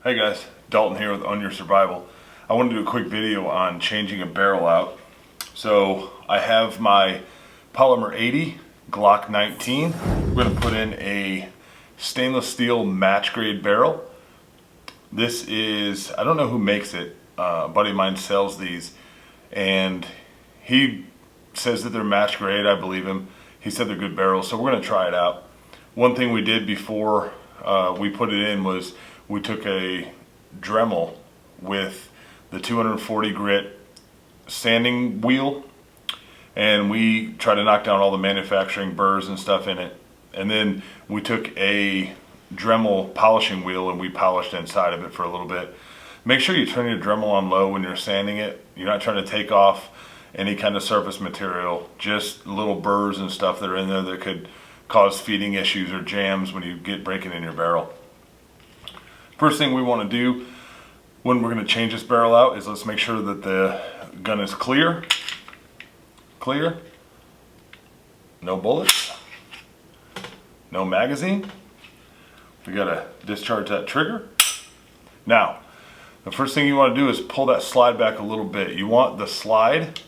Hey guys, Dalton here with On Your Survival. I want to do a quick video on changing a barrel out. So I have my Polymer 80 Glock 19. We're going to put in a stainless steel match grade barrel. This is, I don't know who makes it, a buddy of mine sells these and he says that they're match grade. I believe him. He said they're good barrels, so we're going to try it out. One thing we did before we put it in was we took a Dremel with the 240 grit sanding wheel and we tried to knock down all the manufacturing burrs and stuff in it, and then we took a Dremel polishing wheel and we polished inside of it for a little bit. Make sure you turn your Dremel on low when you're sanding it. You're not trying to take off any kind of surface material, just little burrs and stuff that are in there that could cause feeding issues or jams when you get breaking in your barrel. First thing we want to do when we're going to change this barrel out is let's make sure that the gun is clear, no bullets, no magazine. We got to discharge that trigger. Now, the first thing you want to do is pull that slide back a little bit. You want the slide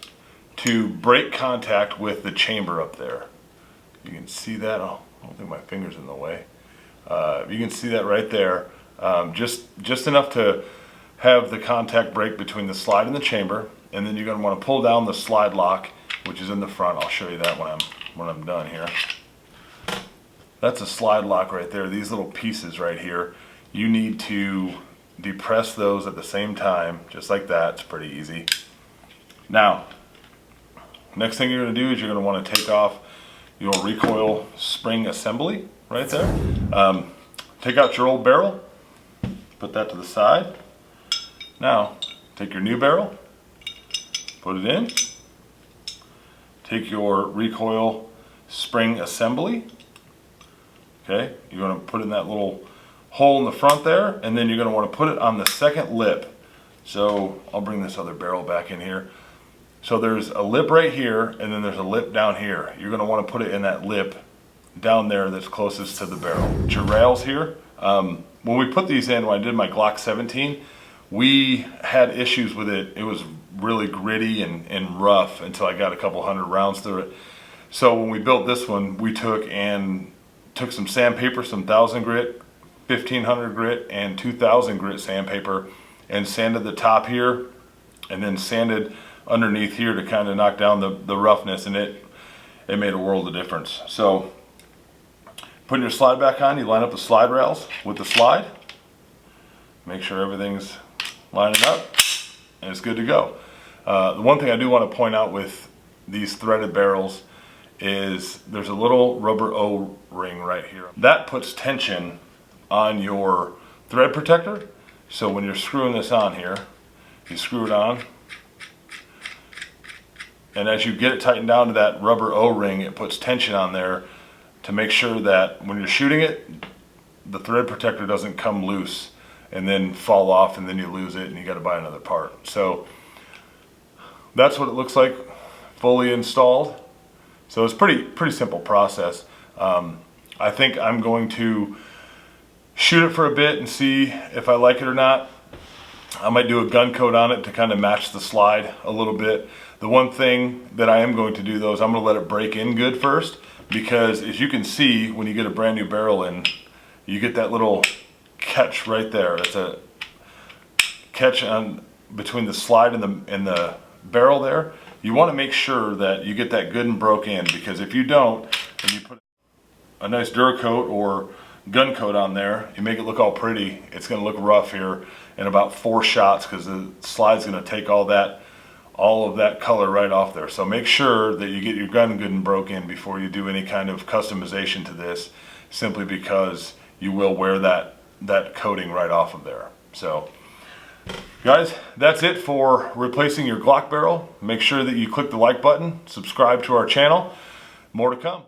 to break contact with the chamber up there. You can see that. Oh, I don't think my finger's in the way. You can see that right there. Just enough to have the contact break between the slide and the chamber, and then you're going to want to pull down the slide lock, which is in the front. I'll show you that when I'm done here. That's a slide lock right there. These little pieces right here, you need to depress those at the same time, just like that. It's pretty easy. Now, next thing you're going to do is you're going to want to take off your recoil spring assembly right there. Take out your old barrel, put that to the side. Now, take your new barrel, put it in. Take your recoil spring assembly. Okay, you're going to put in that little hole in the front there, and then you're going to want to put it on the second lip. So I'll bring this other barrel back in here. So there's a lip right here, and then there's a lip down here. You're going to want to put it in that lip down there that's closest to the barrel. Your rails here. When we put these in, when I did my Glock 17, we had issues with it. It was really gritty and rough until I got a couple hundred rounds through it. So when we built this one, we took some sandpaper, some 1000 grit, 1500 grit, and 2000 grit sandpaper, and sanded the top here, and then sanded underneath here to kind of knock down the roughness, and it made a world of difference. So putting your slide back on, you line up the slide rails with the slide, make sure everything's lining up, and it's good to go. The one thing I do want to point out with these threaded barrels is there's a little rubber O-ring right here. That puts tension on your thread protector. So when you're screwing this on here, you screw it on, and as you get it tightened down to that rubber O-ring, it puts tension on there to make sure that when you're shooting it, the thread protector doesn't come loose and then fall off, and then you lose it and you got to buy another part. So that's what it looks like fully installed. So it's pretty simple process. I think I'm going to shoot it for a bit and see if I like it or not. I might do a gun coat on it to kind of match the slide a little bit. The one thing that I am going to do though is I'm going to let it break in good first, because as you can see, when you get a brand new barrel in, you get that little catch right there. It's a catch on between the slide and the barrel there. You want to make sure that you get that good and broke in, because if you don't, and you put a nice Duracoat or gun coat on there, you make it look all pretty, it's going to look rough here in about 4 shots, because the slide's going to take all of that color right off there. So make sure that you get your gun good and broke in before you do any kind of customization to this, simply because you will wear that coating right off of there. So guys, that's it for replacing your Glock barrel. Make sure that you click the like button, subscribe to our channel. More to come.